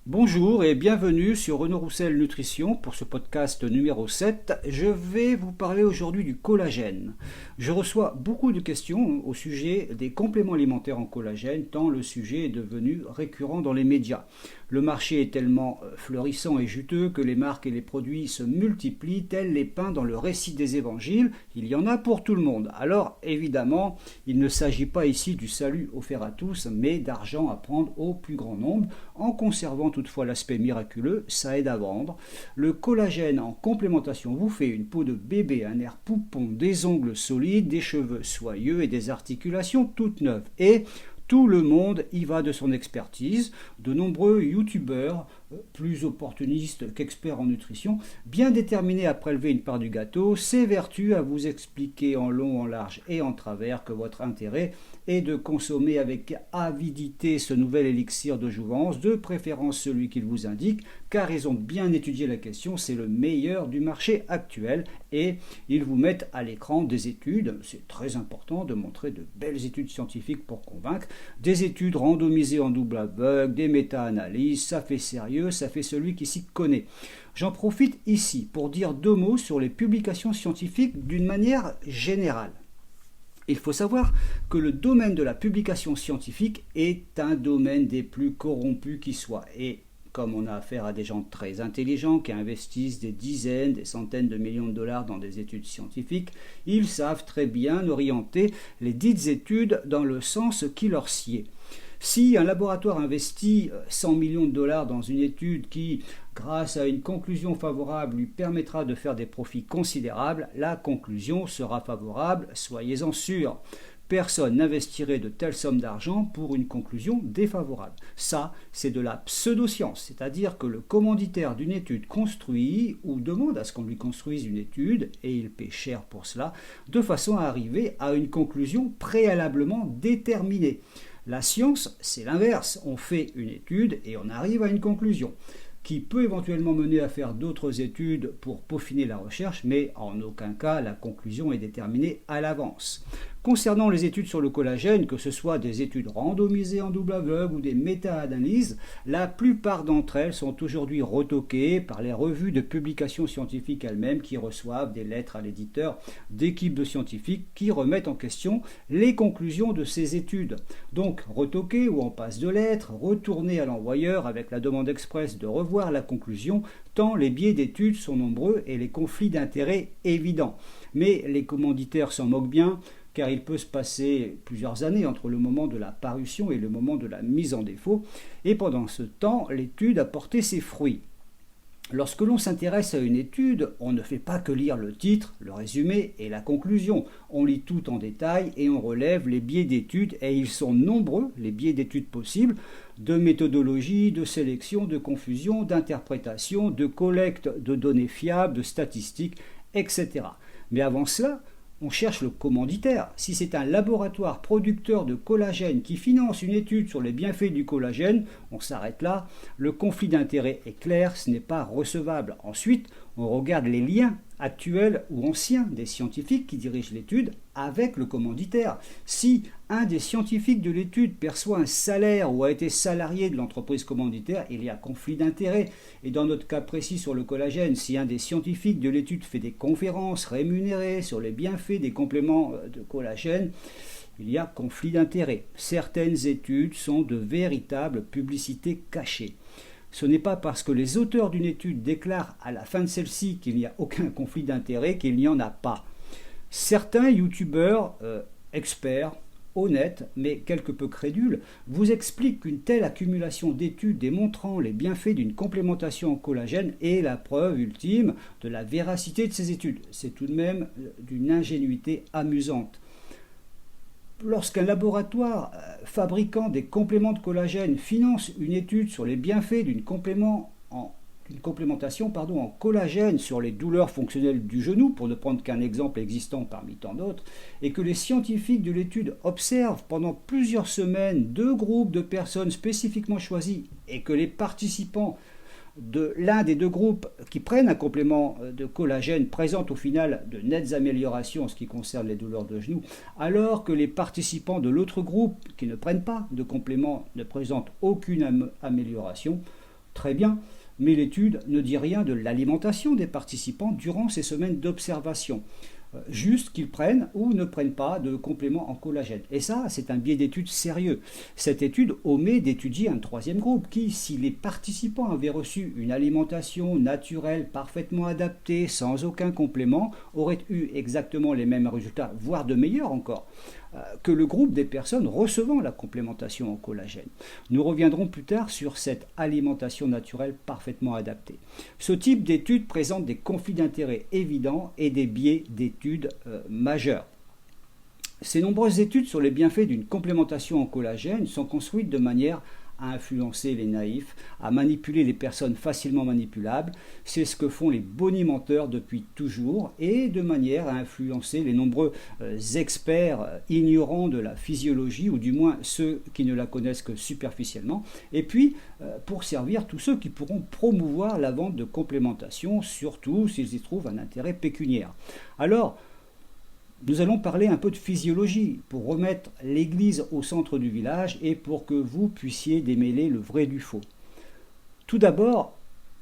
Bonjour et bienvenue sur Renaud Roussel Nutrition pour ce podcast numéro 7. Je vais vous parler aujourd'hui du collagène. Je reçois beaucoup de questions au sujet des compléments alimentaires en collagène tant le sujet est devenu récurrent dans les médias. Le marché est tellement florissant et juteux que les marques et les produits se multiplient tels les pains dans le récit des évangiles. Il y en a pour tout le monde. Alors évidemment, il ne s'agit pas ici du salut offert à tous, mais d'argent à prendre au plus grand nombre en conservant toutefois l'aspect miraculeux, ça aide à vendre. Le collagène en complémentation vous fait une peau de bébé, un air poupon, des ongles solides, des cheveux soyeux et des articulations toutes neuves. Et tout le monde y va de son expertise. De nombreux youtubeurs, plus opportunistes qu'experts en nutrition, bien déterminés à prélever une part du gâteau, s'évertuent à vous expliquer en long, en large et en travers que votre intérêt est de consommer avec avidité ce nouvel élixir de jouvence, de préférence celui qu'ils vous indiquent, car ils ont bien étudié la question, c'est le meilleur du marché actuel et ils vous mettent à l'écran des études, c'est très important de montrer de belles études scientifiques pour convaincre, des études randomisées en double aveugle, des méta-analyses, ça fait sérieux, ça fait celui qui s'y connaît. J'en profite ici pour dire deux mots sur les publications scientifiques d'une manière générale. Il faut savoir que le domaine de la publication scientifique est un domaine des plus corrompus qui soit. Et comme on a affaire à des gens très intelligents qui investissent des dizaines, des centaines de millions de dollars dans des études scientifiques, ils savent très bien orienter les dites études dans le sens qui leur sied. Si un laboratoire investit 100 millions de dollars dans une étude qui, grâce à une conclusion favorable, lui permettra de faire des profits considérables, la conclusion sera favorable, soyez-en sûrs. Personne n'investirait de telles sommes d'argent pour une conclusion défavorable. Ça, c'est de la pseudoscience, c'est-à-dire que le commanditaire d'une étude construit ou demande à ce qu'on lui construise une étude, et il paie cher pour cela, de façon à arriver à une conclusion préalablement déterminée. La science, c'est l'inverse. On fait une étude et on arrive à une conclusion qui peut éventuellement mener à faire d'autres études pour peaufiner la recherche, mais en aucun cas la conclusion est déterminée à l'avance. Concernant les études sur le collagène, que ce soit des études randomisées en double aveugle ou des méta-analyses, la plupart d'entre elles sont aujourd'hui retoquées par les revues de publications scientifiques elles-mêmes qui reçoivent des lettres à l'éditeur d'équipes de scientifiques qui remettent en question les conclusions de ces études. Donc retoquées ou en passe de lettres, retournées à l'envoyeur avec la demande express de revoir la conclusion, tant les biais d'études sont nombreux et les conflits d'intérêts évidents. Mais les commanditaires s'en moquent bien, car il peut se passer plusieurs années entre le moment de la parution et le moment de la mise en défaut, et pendant ce temps, l'étude a porté ses fruits. Lorsque l'on s'intéresse à une étude, on ne fait pas que lire le titre, le résumé et la conclusion. On lit tout en détail et on relève les biais d'études, et ils sont nombreux, les biais d'études possibles, de méthodologie, de sélection, de confusion, d'interprétation, de collecte de données fiables, de statistiques, etc. Mais avant cela, on cherche le commanditaire. Si c'est un laboratoire producteur de collagène qui finance une étude sur les bienfaits du collagène, on s'arrête là. Le conflit d'intérêts est clair, ce n'est pas recevable. Ensuite, on regarde les liens actuels ou anciens des scientifiques qui dirigent l'étude avec le commanditaire. Si un des scientifiques de l'étude perçoit un salaire ou a été salarié de l'entreprise commanditaire, il y a conflit d'intérêts. Et dans notre cas précis sur le collagène, si un des scientifiques de l'étude fait des conférences rémunérées sur les bienfaits des compléments de collagène, il y a conflit d'intérêts. Certaines études sont de véritables publicités cachées. Ce n'est pas parce que les auteurs d'une étude déclarent à la fin de celle-ci qu'il n'y a aucun conflit d'intérêt qu'il n'y en a pas. Certains youtubeurs experts, honnêtes, mais quelque peu crédules, vous expliquent qu'une telle accumulation d'études démontrant les bienfaits d'une complémentation en collagène est la preuve ultime de la véracité de ces études. C'est tout de même d'une ingénuité amusante. Lorsqu'un laboratoire fabriquant des compléments de collagène finance une étude sur les bienfaits d'une complémentation en collagène sur les douleurs fonctionnelles du genou, pour ne prendre qu'un exemple existant parmi tant d'autres, et que les scientifiques de l'étude observent pendant plusieurs semaines deux groupes de personnes spécifiquement choisies et que les participants de l'un des deux groupes qui prennent un complément de collagène présentent au final de nettes améliorations en ce qui concerne les douleurs de genoux, alors que les participants de l'autre groupe qui ne prennent pas de complément ne présentent aucune amélioration, Très bien, mais l'étude ne dit rien de l'alimentation des participants durant ces semaines d'observation. Juste qu'ils prennent ou ne prennent pas de compléments en collagène. Et ça, c'est un biais d'étude sérieux. Cette étude omet d'étudier un troisième groupe qui, si les participants avaient reçu une alimentation naturelle parfaitement adaptée, sans aucun complément, aurait eu exactement les mêmes résultats, voire de meilleurs encore, que le groupe des personnes recevant la complémentation en collagène. Nous reviendrons plus tard sur cette alimentation naturelle parfaitement adaptée. Ce type d'étude présente des conflits d'intérêts évidents et des biais d'études majeurs. Ces nombreuses études sur les bienfaits d'une complémentation en collagène sont construites de manière à influencer les naïfs, à manipuler les personnes facilement manipulables. C'est ce que font les bonimenteurs depuis toujours, et de manière à influencer les nombreux experts ignorants de la physiologie, ou du moins ceux qui ne la connaissent que superficiellement, et puis pour servir tous ceux qui pourront promouvoir la vente de complémentation, surtout s'ils y trouvent un intérêt pécuniaire. Alors, nous allons parler un peu de physiologie pour remettre l'église au centre du village et pour que vous puissiez démêler le vrai du faux. Tout d'abord,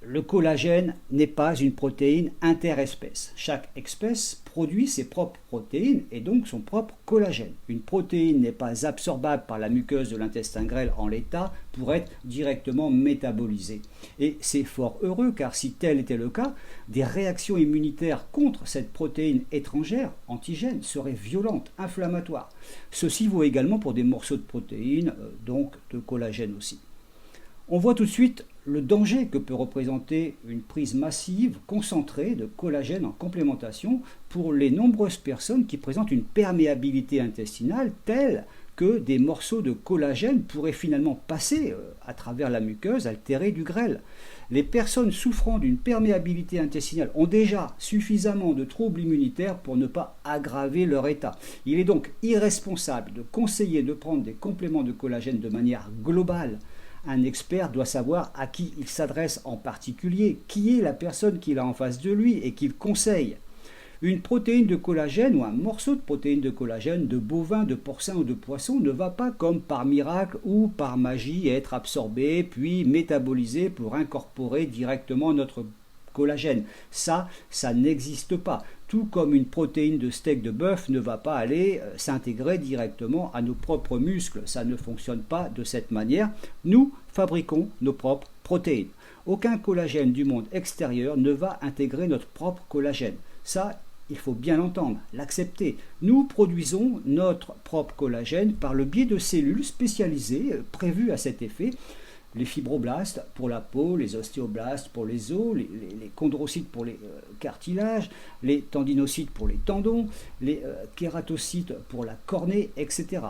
le collagène n'est pas une protéine interespèce. Chaque espèce produit ses propres protéines et donc son propre collagène. Une protéine n'est pas absorbable par la muqueuse de l'intestin grêle en l'état pour être directement métabolisée. Et c'est fort heureux car si tel était le cas, des réactions immunitaires contre cette protéine étrangère, antigène, seraient violentes, inflammatoires. Ceci vaut également pour des morceaux de protéines, donc de collagène aussi. On voit tout de suite le danger que peut représenter une prise massive, concentrée de collagène en complémentation pour les nombreuses personnes qui présentent une perméabilité intestinale telle que des morceaux de collagène pourraient finalement passer à travers la muqueuse altérée du grêle. Les personnes souffrant d'une perméabilité intestinale ont déjà suffisamment de troubles immunitaires pour ne pas aggraver leur état. Il est donc irresponsable de conseiller de prendre des compléments de collagène de manière globale. Un expert doit savoir à qui il s'adresse en particulier, qui est la personne qu'il a en face de lui et qu'il conseille. Une protéine de collagène ou un morceau de protéine de collagène de bovin, de porcin ou de poisson ne va pas comme par miracle ou par magie être absorbé puis métabolisé pour incorporer directement notre collagène. Ça n'existe pas. Tout comme une protéine de steak de bœuf ne va pas aller s'intégrer directement à nos propres muscles. Ça ne fonctionne pas de cette manière. Nous fabriquons nos propres protéines. Aucun collagène du monde extérieur ne va intégrer notre propre collagène. Ça, il faut bien l'entendre, l'accepter. Nous produisons notre propre collagène par le biais de cellules spécialisées prévues à cet effet. Les fibroblastes pour la peau, les ostéoblastes pour les os, les chondrocytes pour les cartilages, les tendinocytes pour les tendons, les kératocytes pour la cornée, etc.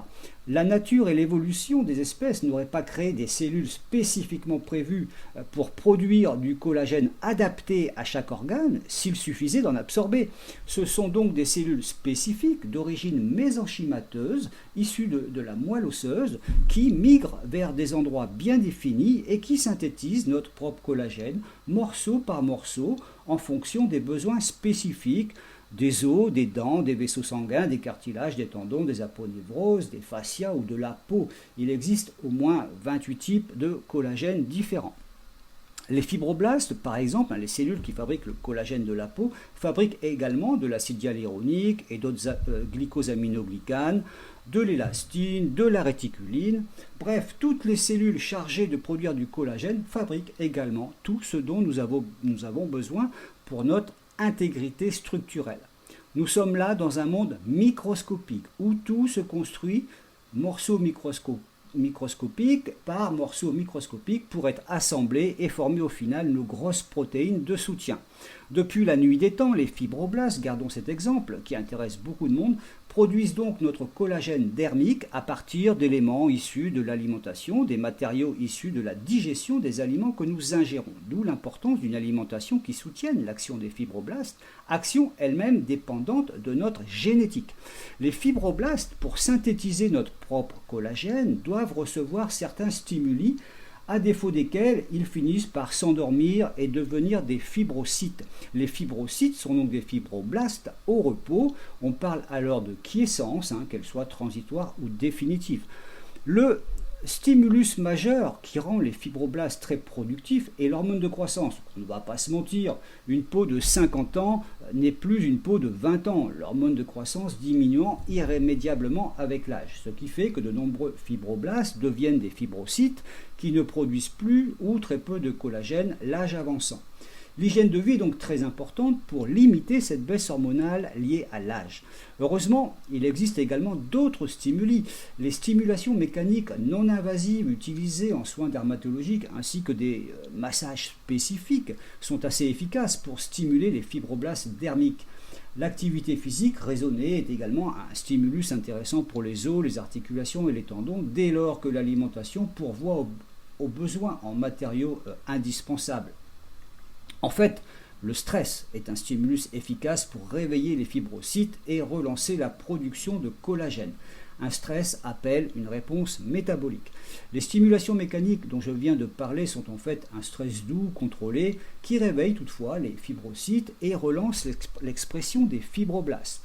La nature et l'évolution des espèces n'auraient pas créé des cellules spécifiquement prévues pour produire du collagène adapté à chaque organe s'il suffisait d'en absorber. Ce sont donc des cellules spécifiques d'origine mésenchymateuse, issues de la moelle osseuse, qui migrent vers des endroits bien définis et qui synthétisent notre propre collagène, morceau par morceau, en fonction des besoins spécifiques des os, des dents, des vaisseaux sanguins, des cartilages, des tendons, des aponevroses, des fascias ou de la peau. Il existe au moins 28 types de collagène différents. Les fibroblastes, par exemple, les cellules qui fabriquent le collagène de la peau, fabriquent également de l'acide hyaluronique et d'autres glycosaminoglycanes, de l'élastine, de la réticuline. Bref, toutes les cellules chargées de produire du collagène fabriquent également tout ce dont nous avons besoin pour notre intégrité structurelle. Nous sommes là dans un monde microscopique où tout se construit morceau microscopique par morceau microscopique pour être assemblé et former au final nos grosses protéines de soutien. Depuis la nuit des temps, les fibroblastes, gardons cet exemple qui intéresse beaucoup de monde, produisent donc notre collagène dermique à partir d'éléments issus de l'alimentation, des matériaux issus de la digestion des aliments que nous ingérons. D'où l'importance d'une alimentation qui soutienne l'action des fibroblastes, action elle-même dépendante de notre génétique. Les fibroblastes, pour synthétiser notre propre collagène, doivent recevoir certains stimuli à défaut desquels ils finissent par s'endormir et devenir des fibrocytes. Les fibrocytes sont donc des fibroblastes au repos. On parle alors de quiescence, qu'elle soit transitoire ou définitive. Le Stimulus majeur qui rend les fibroblastes très productifs est l'hormone de croissance. On ne va pas se mentir, une peau de 50 ans n'est plus une peau de 20 ans, l'hormone de croissance diminuant irrémédiablement avec l'âge, ce qui fait que de nombreux fibroblastes deviennent des fibrocytes qui ne produisent plus ou très peu de collagène l'âge avançant. L'hygiène de vie est donc très importante pour limiter cette baisse hormonale liée à l'âge. Heureusement, il existe également d'autres stimuli. Les stimulations mécaniques non invasives utilisées en soins dermatologiques ainsi que des massages spécifiques sont assez efficaces pour stimuler les fibroblastes dermiques. L'activité physique raisonnée est également un stimulus intéressant pour les os, les articulations et les tendons dès lors que l'alimentation pourvoit aux besoins en matériaux indispensables. En fait, le stress est un stimulus efficace pour réveiller les fibrocytes et relancer la production de collagène. Un stress appelle une réponse métabolique. Les stimulations mécaniques dont je viens de parler sont en fait un stress doux, contrôlé, qui réveille toutefois les fibrocytes et relance l'expression des fibroblastes.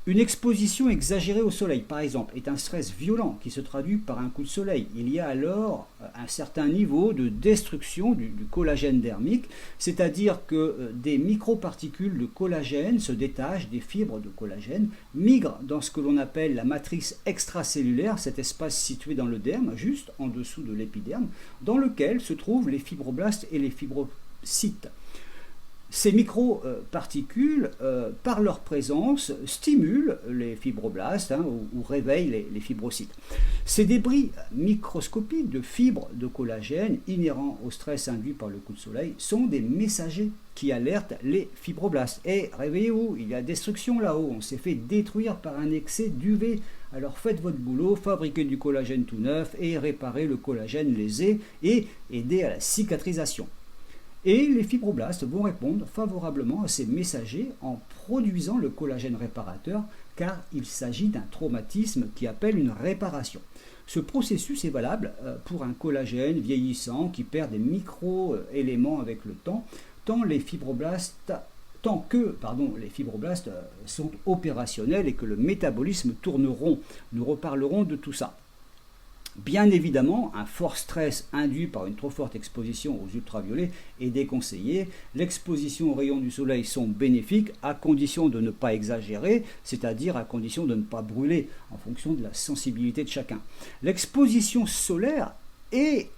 Une exposition exagérée au soleil, par exemple, est un stress violent qui se traduit par un coup de soleil. Il y a alors un certain niveau de destruction du collagène dermique, c'est-à-dire que des microparticules de collagène se détachent des fibres de collagène, migrent dans ce que l'on appelle la matrice extracellulaire, cet espace situé dans le derme, juste en dessous de l'épiderme, dans lequel se trouvent les fibroblastes et les fibrocytes. Ces microparticules, par leur présence, stimulent les fibroblastes ou réveillent les fibrocytes. Ces débris microscopiques de fibres de collagène inhérents au stress induit par le coup de soleil sont des messagers qui alertent les fibroblastes. Et réveillez-vous, il y a destruction là-haut, on s'est fait détruire par un excès d'UV. Alors faites votre boulot, fabriquez du collagène tout neuf et réparez le collagène lésé et aidez à la cicatrisation. Et les fibroblastes vont répondre favorablement à ces messagers en produisant le collagène réparateur car il s'agit d'un traumatisme qui appelle une réparation. Ce processus est valable pour un collagène vieillissant qui perd des micro-éléments avec le temps, tant que les fibroblastes sont opérationnels et que le métabolisme tourne rond. Nous reparlerons de tout ça. Bien évidemment, un fort stress induit par une trop forte exposition aux ultraviolets est déconseillé. L'exposition aux rayons du soleil sont bénéfiques à condition de ne pas exagérer, c'est-à-dire à condition de ne pas brûler en fonction de la sensibilité de chacun. L'exposition solaire est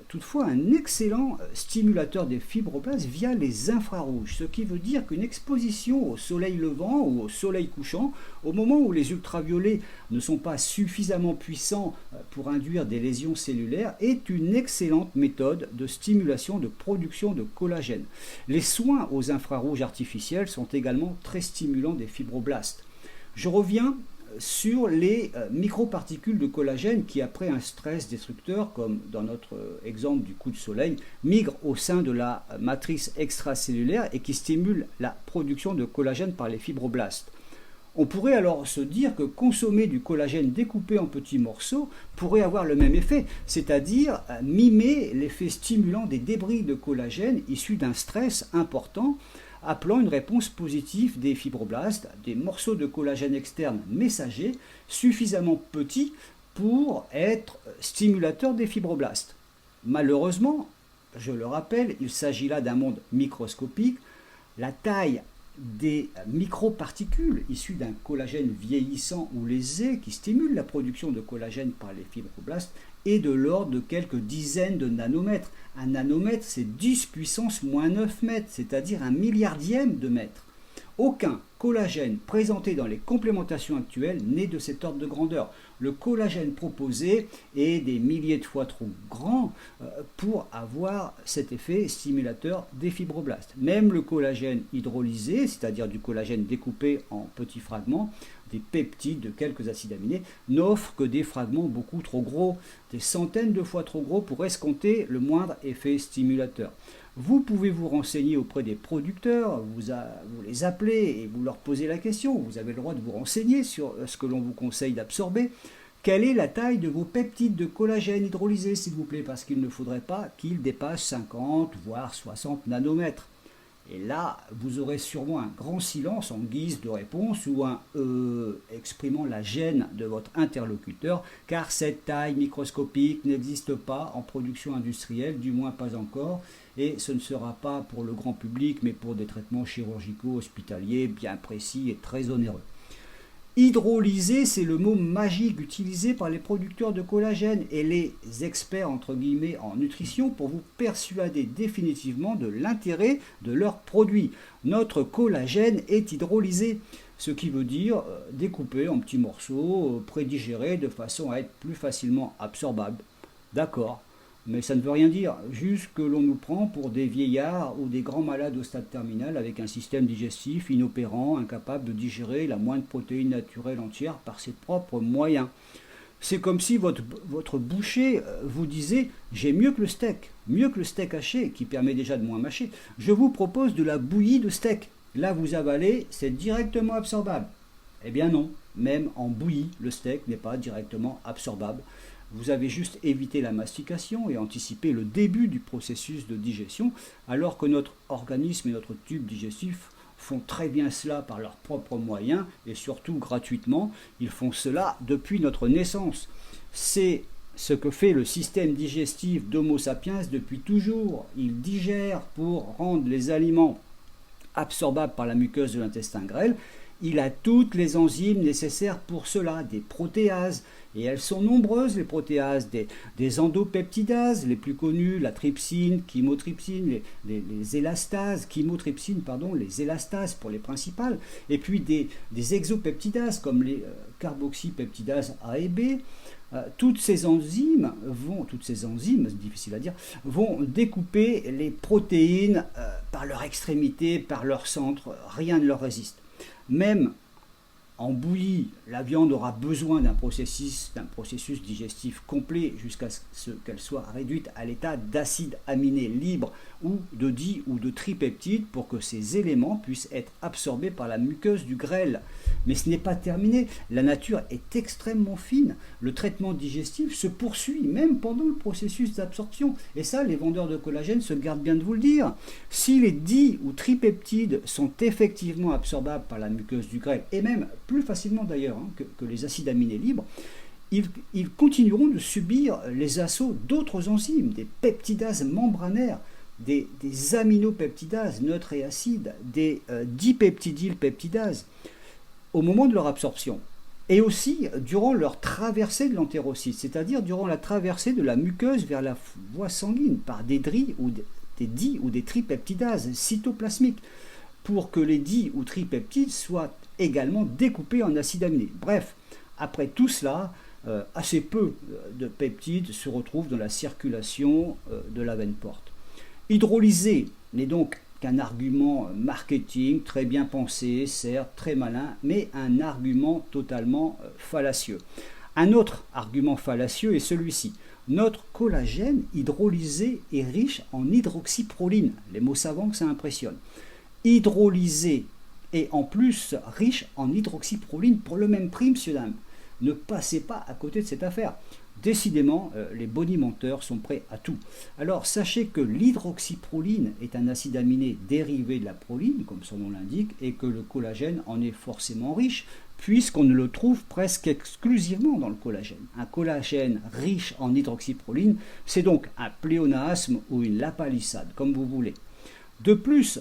toutefois un excellent stimulateur des fibroblastes via les infrarouges, ce qui veut dire qu'une exposition au soleil levant ou au soleil couchant, au moment où les ultraviolets ne sont pas suffisamment puissants pour induire des lésions cellulaires, est une excellente méthode de stimulation de production de collagène. Les soins aux infrarouges artificiels sont également très stimulants des fibroblastes. Je reviens sur les microparticules de collagène qui, après un stress destructeur, comme dans notre exemple du coup de soleil, migrent au sein de la matrice extracellulaire et qui stimulent la production de collagène par les fibroblastes. On pourrait alors se dire que consommer du collagène découpé en petits morceaux pourrait avoir le même effet, c'est-à-dire mimer l'effet stimulant des débris de collagène issus d'un stress important, appelant une réponse positive des fibroblastes, des morceaux de collagène externe messagers suffisamment petits pour être stimulateurs des fibroblastes. Malheureusement, je le rappelle, il s'agit là d'un monde microscopique. La taille des microparticules issues d'un collagène vieillissant ou lésé qui stimulent la production de collagène par les fibroblastes est de l'ordre de quelques dizaines de nanomètres. Un nanomètre, c'est 10 puissance moins 9 mètres, c'est-à-dire un milliardième de mètre. Aucun collagène présenté dans les complémentations actuelles n'est de cet ordre de grandeur. Le collagène proposé est des milliers de fois trop grand pour avoir cet effet stimulateur des fibroblastes. Même le collagène hydrolysé, c'est-à-dire du collagène découpé en petits fragments, des peptides de quelques acides aminés, n'offre que des fragments beaucoup trop gros, des centaines de fois trop gros pour escompter le moindre effet stimulateur. Vous pouvez vous renseigner auprès des producteurs, vous les appelez et vous leur posez la question, vous avez le droit de vous renseigner sur ce que l'on vous conseille d'absorber. Quelle est la taille de vos peptides de collagène hydrolysés, s'il vous plaît, parce qu'il ne faudrait pas qu'ils dépassent 50 voire 60 nanomètres. Et là, vous aurez sûrement un grand silence en guise de réponse ou un exprimant la gêne de votre interlocuteur, car cette taille microscopique n'existe pas en production industrielle, du moins pas encore, et ce ne sera pas pour le grand public, mais pour des traitements chirurgicaux hospitaliers bien précis et très onéreux. Hydrolyser, c'est le mot magique utilisé par les producteurs de collagène et les experts entre guillemets en nutrition pour vous persuader définitivement de l'intérêt de leurs produits. Notre collagène est hydrolysé, ce qui veut dire découpé en petits morceaux, prédigérés de façon à être plus facilement absorbable. D'accord. Mais ça ne veut rien dire, juste que l'on nous prend pour des vieillards ou des grands malades au stade terminal avec un système digestif inopérant, incapable de digérer la moindre protéine naturelle entière par ses propres moyens. C'est comme si votre boucher vous disait « j'ai mieux que le steak haché qui permet déjà de moins mâcher, je vous propose de la bouillie de steak. Là vous avalez, c'est directement absorbable. » Eh bien non, même en bouillie, le steak n'est pas directement absorbable. Vous avez juste évité la mastication et anticipé le début du processus de digestion, alors que notre organisme et notre tube digestif font très bien cela par leurs propres moyens et surtout gratuitement. Ils font cela depuis notre naissance. C'est ce que fait le système digestif d'Homo sapiens depuis toujours. Il digère pour rendre les aliments absorbables par la muqueuse de l'intestin grêle. Il a toutes les enzymes nécessaires pour cela, des protéases, et elles sont nombreuses les protéases, des endopeptidases, les plus connues, la trypsine, chymotrypsine, les élastases, les élastases pour les principales, et puis des exopeptidases comme les carboxypeptidases A et B. Toutes ces enzymes, difficile à dire, vont découper les protéines par leur extrémité, par leur centre, rien ne leur résiste. Même en bouillie, la viande aura besoin d'un processus digestif complet jusqu'à ce qu'elle soit réduite à l'état d'acide aminé libre ou de di ou de tripeptides pour que ces éléments puissent être absorbés par la muqueuse du grêle. Mais ce n'est pas terminé, la nature est extrêmement fine, le traitement digestif se poursuit même pendant le processus d'absorption. Et ça, les vendeurs de collagène se gardent bien de vous le dire. Si les di ou tripeptides sont effectivement absorbables par la muqueuse du grêle, et même plus facilement d'ailleurs que les acides aminés libres, ils continueront de subir les assauts d'autres enzymes, des peptidases membranaires, des aminopeptidases neutres et acides, des dipeptidylpeptidases au moment de leur absorption. Et aussi durant leur traversée de l'entérocyte, c'est-à-dire durant la traversée de la muqueuse vers la voie sanguine par des di ou des tripeptidases cytoplasmiques, pour que les di ou tripeptides soient également découpés en acides aminés. Bref, après tout cela, assez peu de peptides se retrouvent dans la circulation de la veine porte. Hydrolyser n'est donc qu'un argument marketing très bien pensé, certes très malin, mais un argument totalement fallacieux. Un autre argument fallacieux est celui-ci. Notre collagène hydrolysé est riche en hydroxyproline. Les mots savants que ça impressionne. Hydrolysé et en plus riche en hydroxyproline pour le même prix, monsieur dame. Ne passez pas à côté de cette affaire. Décidément, les bonimenteurs sont prêts à tout. Alors, sachez que l'hydroxyproline est un acide aminé dérivé de la proline, comme son nom l'indique, et que le collagène en est forcément riche, puisqu'on ne le trouve presque exclusivement dans le collagène. Un collagène riche en hydroxyproline, c'est donc un pléonasme ou une lapalissade, comme vous voulez. De plus,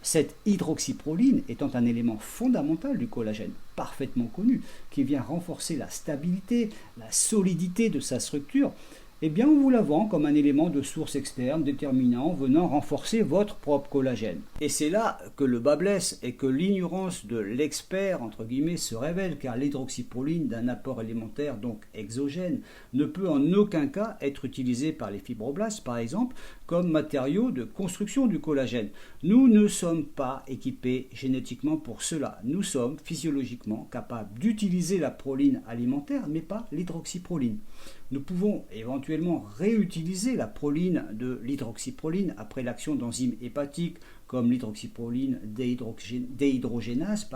cette hydroxyproline étant un élément fondamental du collagène, parfaitement connu, qui vient renforcer la stabilité, la solidité de sa structure, eh bien on vous la vend comme un élément de source externe déterminant venant renforcer votre propre collagène. Et c'est là que le bât blesse et que l'ignorance de l'expert entre guillemets se révèle, car l'hydroxyproline d'un apport élémentaire donc exogène ne peut en aucun cas être utilisée par les fibroblastes par exemple comme matériau de construction du collagène. Nous ne sommes pas équipés génétiquement pour cela. Nous sommes physiologiquement capables d'utiliser la proline alimentaire mais pas l'hydroxyproline. Nous pouvons éventuellement réutiliser la proline de l'hydroxyproline après l'action d'enzymes hépatiques comme l'hydroxyproline déhydrogénase,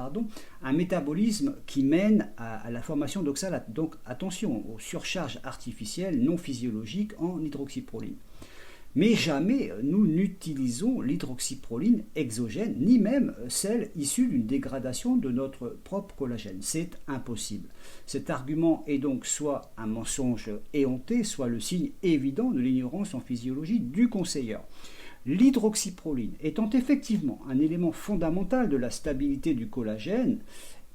un métabolisme qui mène à la formation d'oxalate. Donc attention aux surcharges artificielles non physiologiques en hydroxyproline. Mais jamais nous n'utilisons l'hydroxyproline exogène, ni même celle issue d'une dégradation de notre propre collagène. C'est impossible. Cet argument est donc soit un mensonge éhonté, soit le signe évident de l'ignorance en physiologie du conseilleur. L'hydroxyproline étant effectivement un élément fondamental de la stabilité du collagène,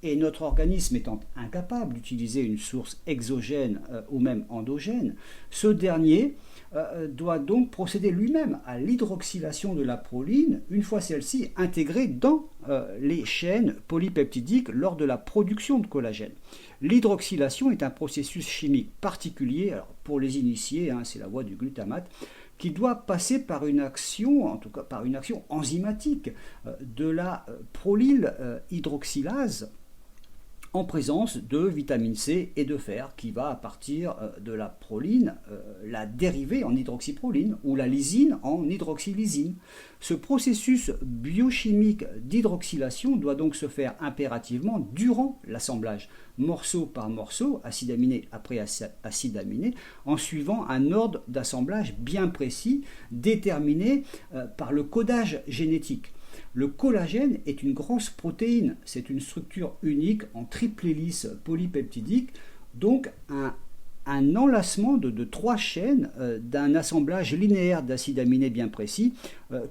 et notre organisme étant incapable d'utiliser une source exogène ou même endogène, ce dernier doit donc procéder lui-même à l'hydroxylation de la proline une fois celle-ci intégrée dans les chaînes polypeptidiques lors de la production de collagène. L'hydroxylation est un processus chimique particulier, alors pour les initiés, c'est la voie du glutamate, qui doit passer par une action, en tout cas par une action enzymatique de la prolyl hydroxylase, en présence de vitamine C et de fer qui va à partir de la proline la dériver en hydroxyproline ou la lysine en hydroxylysine. Ce processus biochimique d'hydroxylation doit donc se faire impérativement durant l'assemblage, morceau par morceau, acide aminé après acide aminé, en suivant un ordre d'assemblage bien précis déterminé par le codage génétique. Le collagène est une grosse protéine, c'est une structure unique en triple hélice polypeptidique, donc un enlacement de 3 chaînes d'un assemblage linéaire d'acides aminés bien précis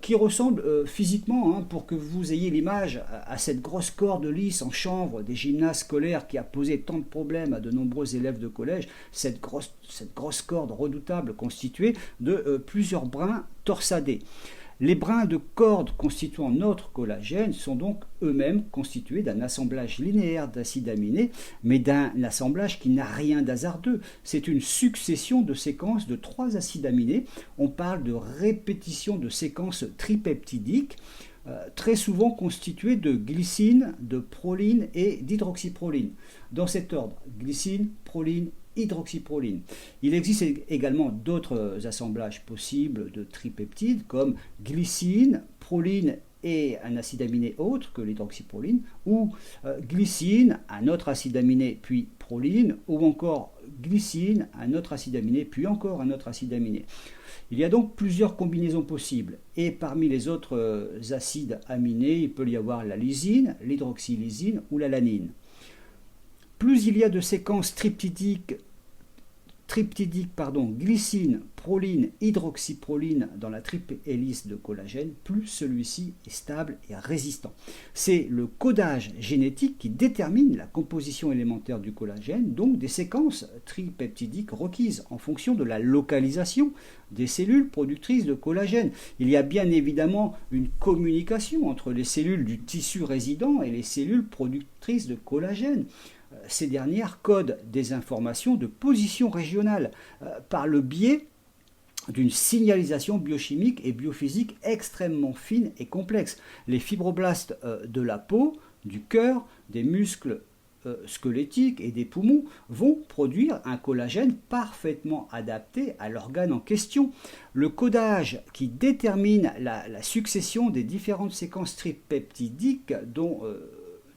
qui ressemble physiquement, pour que vous ayez l'image, à cette grosse corde lisse en chanvre des gymnases scolaires qui a posé tant de problèmes à de nombreux élèves de collège, cette grosse corde redoutable constituée de plusieurs brins torsadés. Les brins de corde constituant notre collagène sont donc eux-mêmes constitués d'un assemblage linéaire d'acides aminés, mais d'un assemblage qui n'a rien d'hasardeux. C'est une succession de séquences de 3 acides aminés. On parle de répétition de séquences tripeptidiques, très souvent constituées de glycine, de proline et d'hydroxyproline. Dans cet ordre, glycine, proline, hydroxyproline. Il existe également d'autres assemblages possibles de tripeptides comme glycine, proline et un acide aminé autre que l'hydroxyproline, ou glycine, un autre acide aminé puis proline, ou encore glycine, un autre acide aminé puis encore un autre acide aminé. Il y a donc plusieurs combinaisons possibles, et parmi les autres acides aminés, il peut y avoir la lysine, l'hydroxylysine ou la lanine. Plus il y a de séquences triptydiques, glycine, proline, hydroxyproline dans la triple hélice de collagène, plus celui-ci est stable et résistant. C'est le codage génétique qui détermine la composition élémentaire du collagène, donc des séquences tripeptidiques requises en fonction de la localisation des cellules productrices de collagène. Il y a bien évidemment une communication entre les cellules du tissu résident et les cellules productrices de collagène. Ces dernières codent des informations de position régionale par le biais d'une signalisation biochimique et biophysique extrêmement fine et complexe. Les fibroblastes de la peau, du cœur, des muscles squelettiques et des poumons vont produire un collagène parfaitement adapté à l'organe en question. Le codage qui détermine la succession des différentes séquences tripeptidiques dont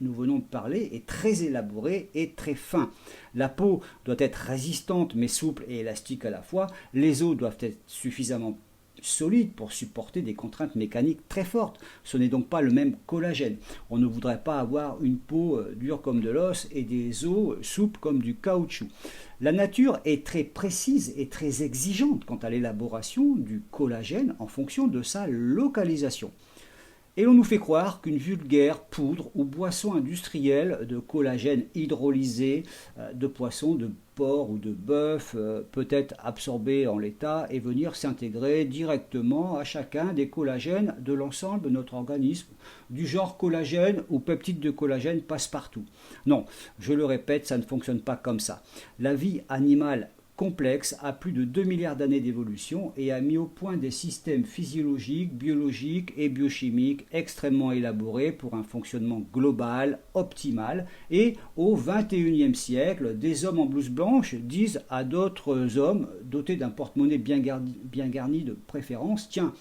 nous venons de parler est très élaboré et très fin. La peau doit être résistante mais souple et élastique à la fois. Les os doivent être suffisamment solides pour supporter des contraintes mécaniques très fortes. Ce n'est donc pas le même collagène. On ne voudrait pas avoir une peau dure comme de l'os et des os souples comme du caoutchouc. La nature est très précise et très exigeante quant à l'élaboration du collagène en fonction de sa localisation. Et l'on nous fait croire qu'une vulgaire poudre ou boisson industrielle de collagène hydrolysé de poisson, de porc ou de bœuf peut être absorbée en l'état et venir s'intégrer directement à chacun des collagènes de l'ensemble de notre organisme, du genre collagène ou peptide de collagène passe-partout. Non, je le répète, ça ne fonctionne pas comme ça. La vie animale complexe a plus de 2 milliards d'années d'évolution et a mis au point des systèmes physiologiques, biologiques et biochimiques extrêmement élaborés pour un fonctionnement global, optimal. Et au XXIe siècle, des hommes en blouse blanche disent à d'autres hommes dotés d'un porte-monnaie bien garni de préférence: tiens,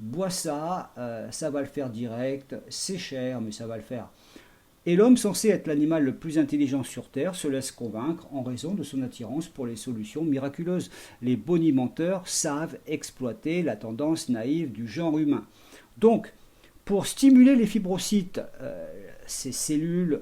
bois ça, ça va le faire direct, c'est cher mais ça va le faire. Et l'homme, censé être l'animal le plus intelligent sur Terre, se laisse convaincre en raison de son attirance pour les solutions miraculeuses. Les bonimenteurs savent exploiter la tendance naïve du genre humain. Donc, pour stimuler les fibrocytes, ces cellules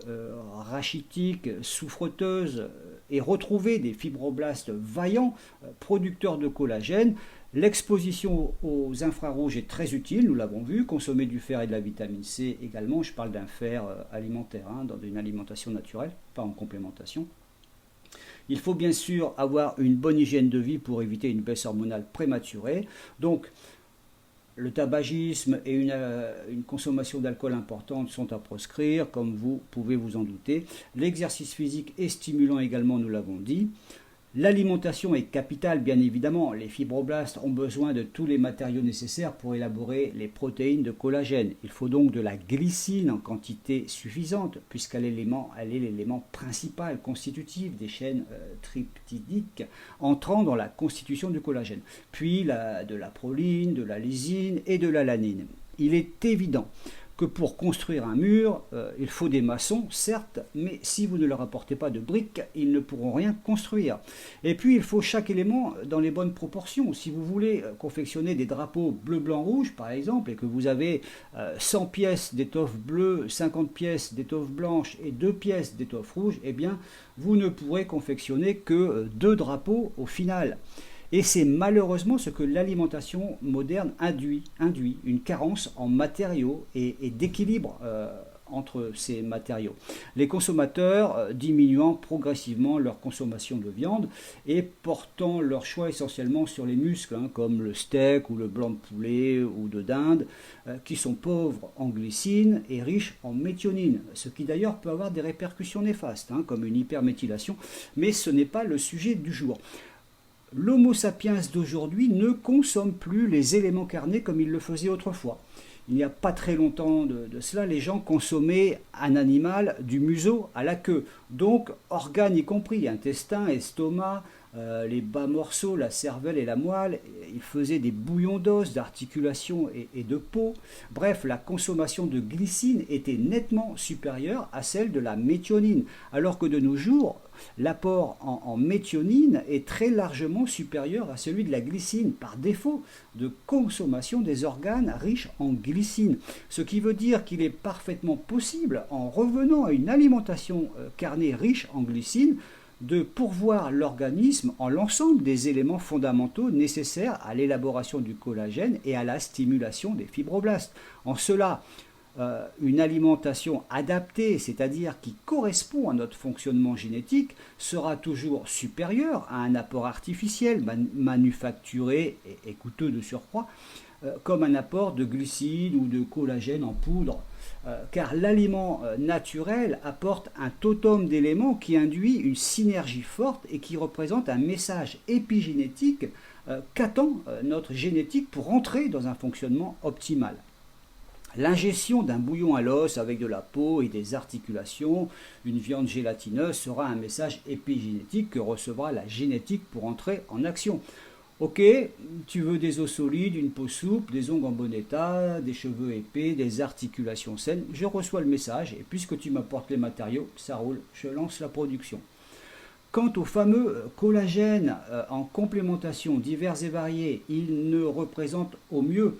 rachitiques, souffreteuses, et retrouver des fibroblastes vaillants, producteurs de collagène, l'exposition aux infrarouges est très utile, nous l'avons vu, consommer du fer et de la vitamine C également, je parle d'un fer alimentaire, dans une alimentation naturelle, pas en complémentation. Il faut bien sûr avoir une bonne hygiène de vie pour éviter une baisse hormonale prématurée. Donc, le tabagisme et une consommation d'alcool importante sont à proscrire, comme vous pouvez vous en douter. L'exercice physique est stimulant également, nous l'avons dit. L'alimentation est capitale, bien évidemment. Les fibroblastes ont besoin de tous les matériaux nécessaires pour élaborer les protéines de collagène. Il faut donc de la glycine en quantité suffisante, puisqu'elle est l'élément principal constitutif des chaînes triptydiques entrant dans la constitution du collagène. Puis de la proline, de la lysine et de l'alanine. Il est évident que pour construire un mur, il faut des maçons, certes, mais si vous ne leur apportez pas de briques, ils ne pourront rien construire. Et puis, il faut chaque élément dans les bonnes proportions. Si vous voulez confectionner des drapeaux bleu, blanc, rouge, par exemple, et que vous avez 100 pièces d'étoffe bleue, 50 pièces d'étoffe blanche et 2 pièces d'étoffe rouge, eh bien, vous ne pourrez confectionner que 2 drapeaux au final. Et c'est malheureusement ce que l'alimentation moderne induit une carence en matériaux et d'équilibre entre ces matériaux. Les consommateurs diminuant progressivement leur consommation de viande et portant leur choix essentiellement sur les muscles, comme le steak ou le blanc de poulet ou de dinde, qui sont pauvres en glycine et riches en méthionine, ce qui d'ailleurs peut avoir des répercussions néfastes, comme une hyperméthylation, mais ce n'est pas le sujet du jour. L'Homo sapiens d'aujourd'hui ne consomme plus les éléments carnés comme il le faisait autrefois. Il n'y a pas très longtemps de cela, les gens consommaient un animal du museau à la queue, donc organes y compris, intestin, estomac, les bas morceaux, la cervelle et la moelle. Ils faisaient des bouillons d'os, d'articulation et de peau. Bref, la consommation de glycine était nettement supérieure à celle de la méthionine, alors que de nos jours, l'apport en méthionine est très largement supérieur à celui de la glycine, par défaut de consommation des organes riches en glycine. Ce qui veut dire qu'il est parfaitement possible, en revenant à une alimentation carnée riche en glycine, de pourvoir l'organisme en l'ensemble des éléments fondamentaux nécessaires à l'élaboration du collagène et à la stimulation des fibroblastes. En cela, une alimentation adaptée, c'est-à-dire qui correspond à notre fonctionnement génétique, sera toujours supérieure à un apport artificiel, manufacturé et coûteux de surcroît, comme un apport de glucides ou de collagène en poudre. Car l'aliment naturel apporte un totum d'éléments qui induit une synergie forte et qui représente un message épigénétique qu'attend notre génétique pour entrer dans un fonctionnement optimal. L'ingestion d'un bouillon à l'os avec de la peau et des articulations, une viande gélatineuse, sera un message épigénétique que recevra la génétique pour entrer en action. Ok, tu veux des os solides, une peau souple, des ongles en bon état, des cheveux épais, des articulations saines, je reçois le message et puisque tu m'apportes les matériaux, ça roule, je lance la production. Quant au fameux collagène en complémentation divers et variés, il ne représente au mieux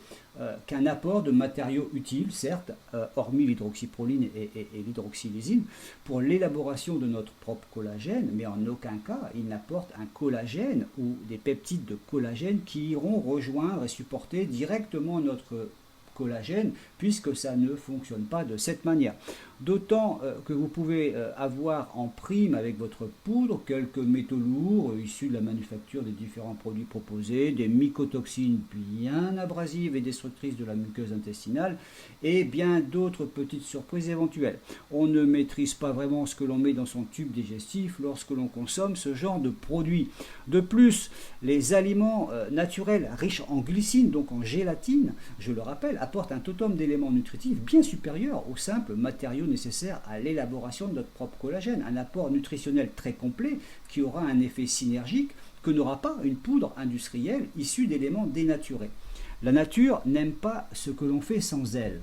qu'un apport de matériaux utiles, certes, hormis l'hydroxyproline et l'hydroxylysine, pour l'élaboration de notre propre collagène, mais en aucun cas il n'apporte un collagène ou des peptides de collagène qui iront rejoindre et supporter directement notre collagène, puisque ça ne fonctionne pas de cette manière. D'autant que vous pouvez avoir en prime avec votre poudre quelques métaux lourds issus de la manufacture des différents produits proposés, des mycotoxines bien abrasives et destructrices de la muqueuse intestinale et bien d'autres petites surprises éventuelles. On ne maîtrise pas vraiment ce que l'on met dans son tube digestif lorsque l'on consomme ce genre de produits. De plus, les aliments naturels riches en glycine, donc en gélatine, je le rappelle, apportent un totum d'éléments nutritifs bien supérieur aux simples matériaux nécessaires à l'élaboration de notre propre collagène, un apport nutritionnel très complet qui aura un effet synergique que n'aura pas une poudre industrielle issue d'éléments dénaturés. La nature n'aime pas ce que l'on fait sans elle.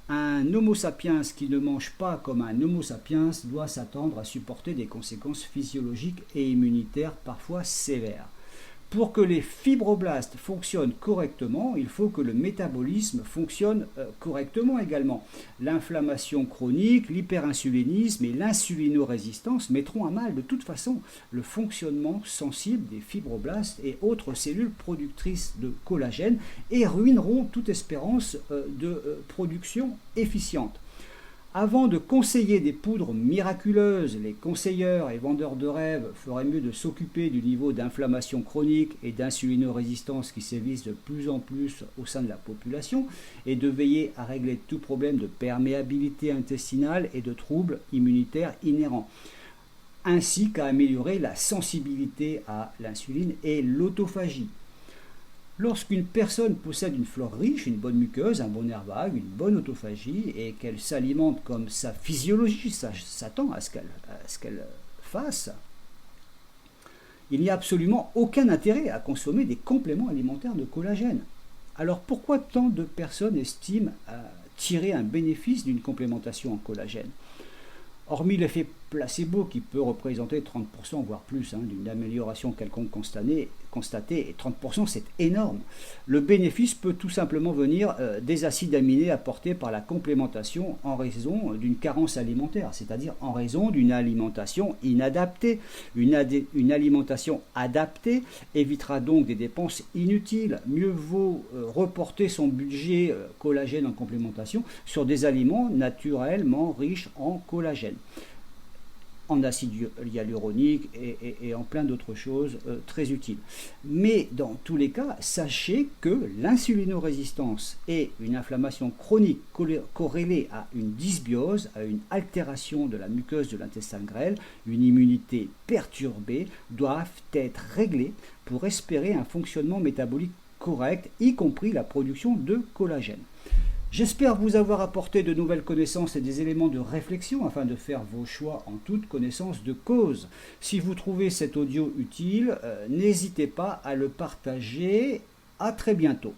Un Homo sapiens qui ne mange pas comme un Homo sapiens doit s'attendre à supporter des conséquences physiologiques et immunitaires parfois sévères. Pour que les fibroblastes fonctionnent correctement, il faut que le métabolisme fonctionne correctement également. L'inflammation chronique, l'hyperinsulinisme et l'insulinorésistance mettront à mal de toute façon le fonctionnement sensible des fibroblastes et autres cellules productrices de collagène et ruineront toute espérance de production efficiente. Avant de conseiller des poudres miraculeuses, les conseilleurs et vendeurs de rêves feraient mieux de s'occuper du niveau d'inflammation chronique et d'insulinorésistance qui sévissent de plus en plus au sein de la population et de veiller à régler tout problème de perméabilité intestinale et de troubles immunitaires inhérents, ainsi qu'à améliorer la sensibilité à l'insuline et l'autophagie. Lorsqu'une personne possède une flore riche, une bonne muqueuse, un bon nerf vague, une bonne autophagie et qu'elle s'alimente comme sa physiologie s'attend à ce qu'elle fasse, il n'y a absolument aucun intérêt à consommer des compléments alimentaires de collagène. Alors pourquoi tant de personnes estiment tirer un bénéfice d'une complémentation en collagène ? Hormis l'effet placebo qui peut représenter 30% voire plus d'une amélioration quelconque constatée, et 30% c'est énorme, le bénéfice peut tout simplement venir des acides aminés apportés par la complémentation en raison d'une carence alimentaire, c'est-à-dire en raison d'une alimentation inadaptée. Une alimentation adaptée évitera donc des dépenses inutiles. Mieux vaut reporter son budget collagène en complémentation sur des aliments naturellement riches en collagène, en acide hyaluronique et en plein d'autres choses très utiles. Mais dans tous les cas, sachez que l'insulinorésistance et une inflammation chronique corrélée à une dysbiose, à une altération de la muqueuse de l'intestin grêle, une immunité perturbée, doivent être réglées pour espérer un fonctionnement métabolique correct, y compris la production de collagène. J'espère vous avoir apporté de nouvelles connaissances et des éléments de réflexion afin de faire vos choix en toute connaissance de cause. Si vous trouvez cet audio utile, n'hésitez pas à le partager. À très bientôt.